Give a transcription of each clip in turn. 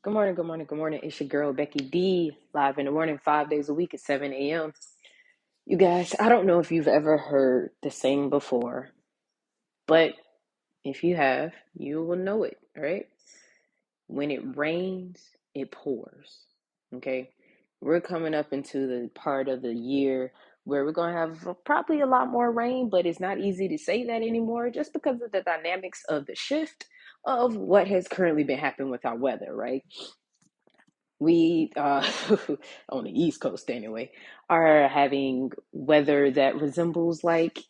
Good morning, good morning, good morning. It's your girl, Becky D, live in the morning, 5 days a week at 7 a.m. You guys, I don't know if you've ever heard the saying before, but if you have, you will know it, right? When it rains, it pours, okay? We're coming up into the part of the year where we're going to have probably a lot more rain, but it's not easy to say that anymore just because of the dynamics of the shift of what has currently been happening with our weather, right? We on the East Coast anyway are having weather that resembles like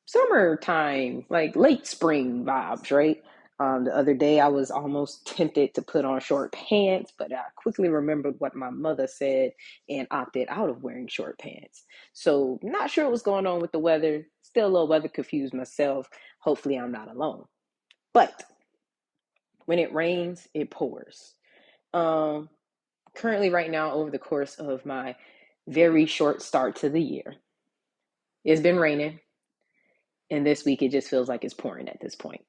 summertime, like late spring vibes, right? The other day I was almost tempted to put on short pants, but I quickly remembered what my mother said and opted out of wearing short pants. So not sure what's going on with the weather. Still a little weather confused myself. Hopefully I'm not alone. But when it rains, it pours. Um, Currently right now, over the course of my very short start to the year, it's been raining, and this week it just feels like it's pouring at this point.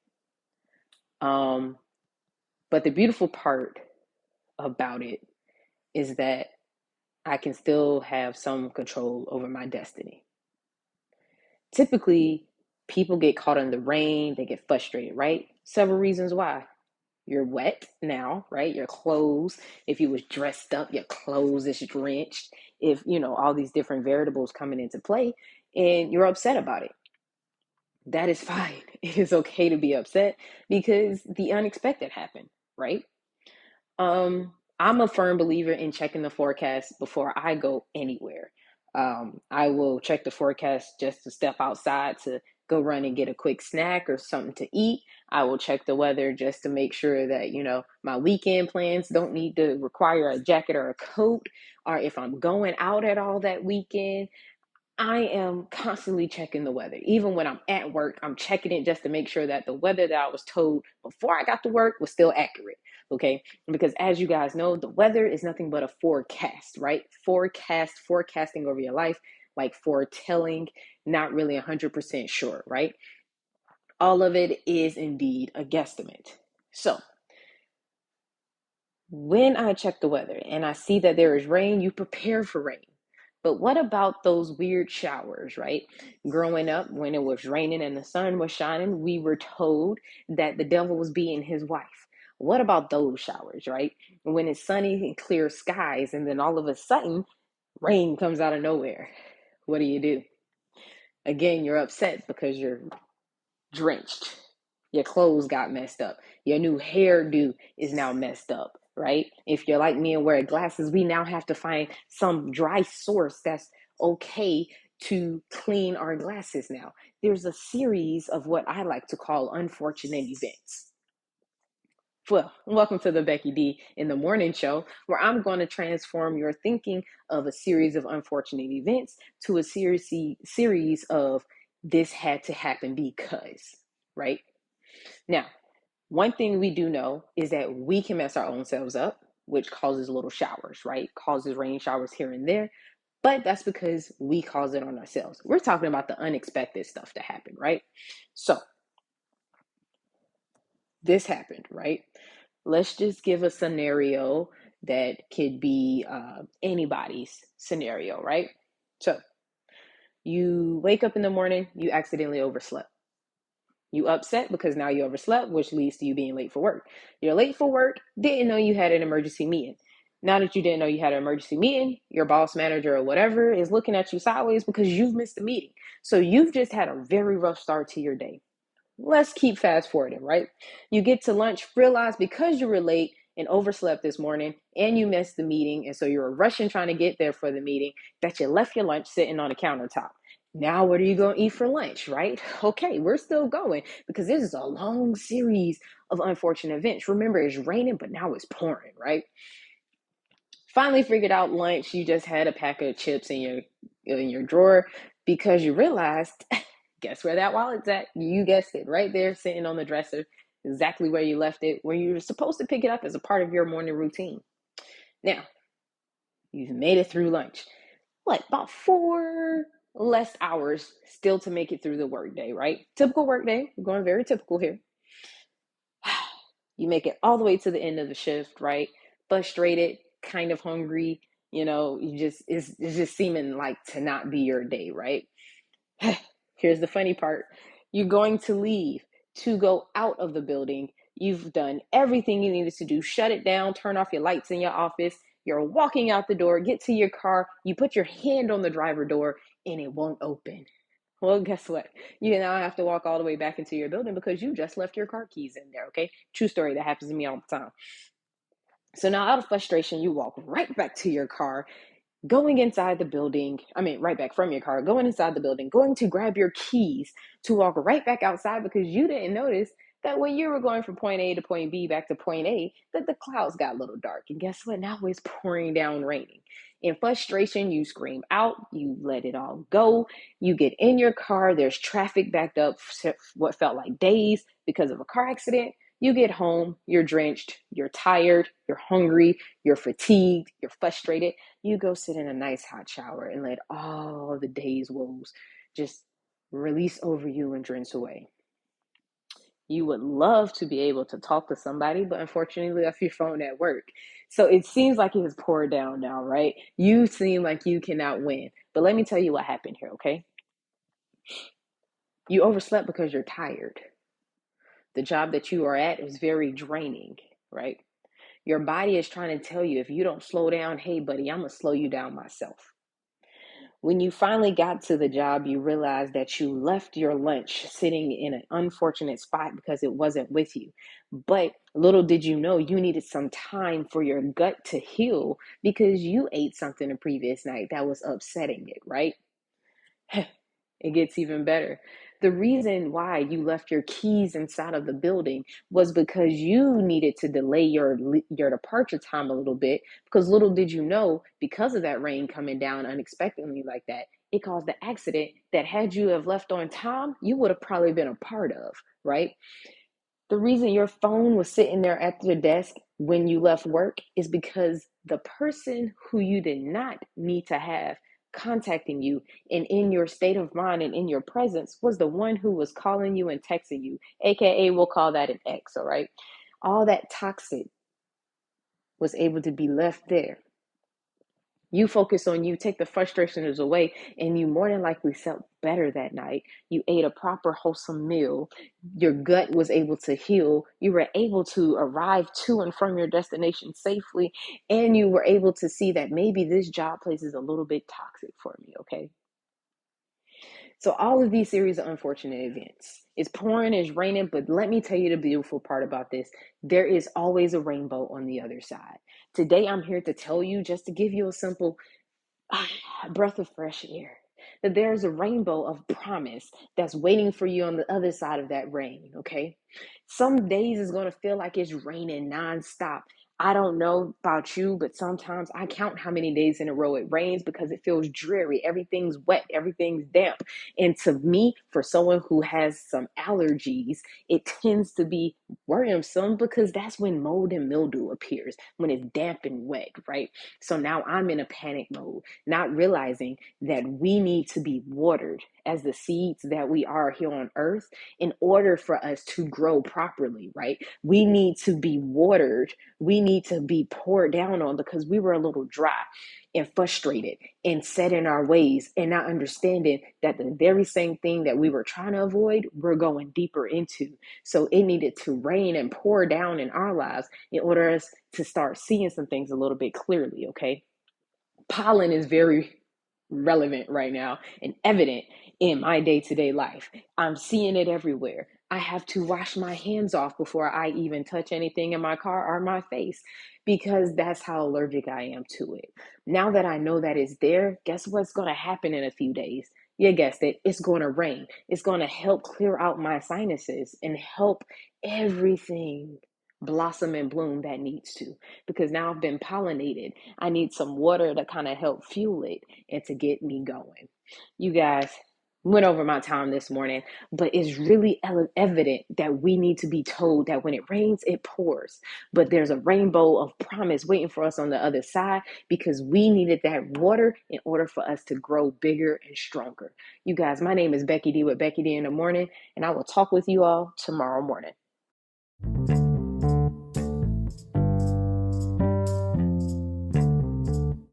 um but the beautiful part about it is that I can still have some control over my destiny. Typically, people get caught in the rain, they get frustrated, right? Several reasons why. You're wet now, right? Your clothes, if you was dressed up, your clothes is drenched. If, all these different variables coming into play and you're upset about it. That is fine. It is okay to be upset because the unexpected happened, right? I'm a firm believer in checking the forecast before I go anywhere. I will check the forecast just to step outside to go run and get a quick snack or something to eat. I will check the weather just to make sure that, my weekend plans don't need to require a jacket or a coat, or if I'm going out at all that weekend. I am constantly checking the weather. Even when I'm at work, I'm checking it just to make sure that the weather that I was told before I got to work was still accurate. Okay. Because as you guys know, the weather is nothing but a forecast, right? Forecasting over your life, like foretelling, not really 100% sure, right? All of it is indeed a guesstimate. So when I check the weather and I see that there is rain, you prepare for rain. But what about those weird showers, right? Growing up, when it was raining and the sun was shining, we were told that the devil was being his wife. What about those showers, right? When it's sunny and clear skies, and then all of a sudden, rain comes out of nowhere. What do? Again, you're upset because you're drenched. Your clothes got messed up. Your new hairdo is now messed up, right? If you're like me and wear glasses, we now have to find some dry source that's okay to clean our glasses now. There's a series of what I like to call unfortunate events. Well, welcome to the Becky D in the Morning Show, where I'm going to transform your thinking of a series of unfortunate events to a series of this had to happen because, right? Now, one thing we do know is that we can mess our own selves up, which causes little showers, right? Causes rain showers here and there, but that's because we cause it on ourselves. We're talking about the unexpected stuff to happen, right? So, this happened, right? Let's just give a scenario that could be anybody's scenario, right? So, you wake up in the morning, you accidentally overslept. You upset because now you overslept, which leads to you being late for work. You're late for work, didn't know you had an emergency meeting. Now that you didn't know you had an emergency meeting, your boss, manager, or whatever is looking at you sideways because you've missed the meeting. So you've just had a very rough start to your day. Let's keep fast forwarding, right? You get to lunch, realize because you were late and overslept this morning and you missed the meeting, and so you were rushing trying to get there for the meeting, that you left your lunch sitting on the countertop. Now, what are you going to eat for lunch, right? Okay, we're still going because this is a long series of unfortunate events. Remember, it's raining, but now it's pouring, right? Finally figured out lunch. You just had a pack of chips in your drawer because you realized, guess where that wallet's at? You guessed it, right there, sitting on the dresser, exactly where you left it, where you were supposed to pick it up as a part of your morning routine. Now, you've made it through lunch. What, about 4 less hours still to make it through the workday, right? Typical workday. We're going very typical here. You make it all the way to the end of the shift, right? frustrated, kind of hungry, it's just seeming like to not be your day, right? Here's the funny part. You're going to leave to go out of the building. You've done everything you needed to do. Shut it down, turn off your lights in your office. You're walking out the door, get to your car, you put your hand on the driver door and it won't open. Well, guess what? You now have to walk all the way back into your building because you just left your car keys in there, okay? True story, that happens to me all the time. So now out of frustration, you walk right back to your car, going inside the building, right back from your car, going inside the building, going to grab your keys to walk right back outside because you didn't notice that when you were going from point A to point B back to point A, that the clouds got a little dark. And guess what? Now it's pouring down raining. In frustration, you scream out, you let it all go. You get in your car, there's traffic backed up for what felt like days because of a car accident. You get home, you're drenched, you're tired, you're hungry, you're fatigued, you're frustrated. You go sit in a nice hot shower and let all the day's woes just release over you and drench away. You would love to be able to talk to somebody, but unfortunately left your phone at work. So it seems like it has poured down now, right? You seem like you cannot win. But let me tell you what happened here, okay? You overslept because you're tired. The job that you are at is very draining, right? Your body is trying to tell you, if you don't slow down, hey, buddy, I'm going to slow you down myself. When you finally got to the job, you realized that you left your lunch sitting in an unfortunate spot because it wasn't with you. But little did you know, you needed some time for your gut to heal because you ate something the previous night that was upsetting it, right? It gets even better. The reason why you left your keys inside of the building was because you needed to delay your departure time a little bit, because little did you know, because of that rain coming down unexpectedly like that, it caused the accident that had you have left on time, you would have probably been a part of, right? The reason your phone was sitting there at your desk when you left work is because the person who you did not need to have contacting you and in your state of mind and in your presence was the one who was calling you and texting you, aka we'll call that an ex, all right? All that toxic was able to be left there. You focus on you, take the frustrations away, and you more than likely felt better that night. You ate a proper, wholesome meal. Your gut was able to heal. You were able to arrive to and from your destination safely. And you were able to see that maybe this job place is a little bit toxic for me, okay? So all of these series of unfortunate events. It's pouring, it's raining, but let me tell you the beautiful part about this. There is always a rainbow on the other side. Today, I'm here to tell you, just to give you a simple breath of fresh air, that there's a rainbow of promise that's waiting for you on the other side of that rain, okay? Some days it's going to feel like it's raining nonstop. I don't know about you, but sometimes I count how many days in a row it rains because it feels dreary. Everything's wet, everything's damp. And to me, for someone who has some allergies, it tends to be worrisome because that's when mold and mildew appears, when it's damp and wet, right? So now I'm in a panic mode, not realizing that we need to be watered as the seeds that we are here on earth in order for us to grow properly, right? We need to be watered. We need to be poured down on because we were a little dry and frustrated and set in our ways and not understanding that the very same thing that we were trying to avoid, we're going deeper into. So it needed to rain and pour down in our lives in order us to start seeing some things a little bit clearly, okay? Pollen is very relevant right now and evident in my day-to-day life. I'm seeing it everywhere. I have to wash my hands off before I even touch anything in my car or my face because that's how allergic I am to it. Now that I know that it's there, guess what's going to happen in a few days? You guessed it, it's going to rain. It's going to help clear out my sinuses and help everything blossom and bloom that needs to, because now I've been pollinated. I need some water to kind of help fuel it and to get me going. You guys, went over my time this morning, but it's really evident that we need to be told that when it rains, it pours. But there's a rainbow of promise waiting for us on the other side because we needed that water in order for us to grow bigger and stronger. You guys, my name is Becky D with Becky D in the Morning, and I will talk with you all tomorrow morning.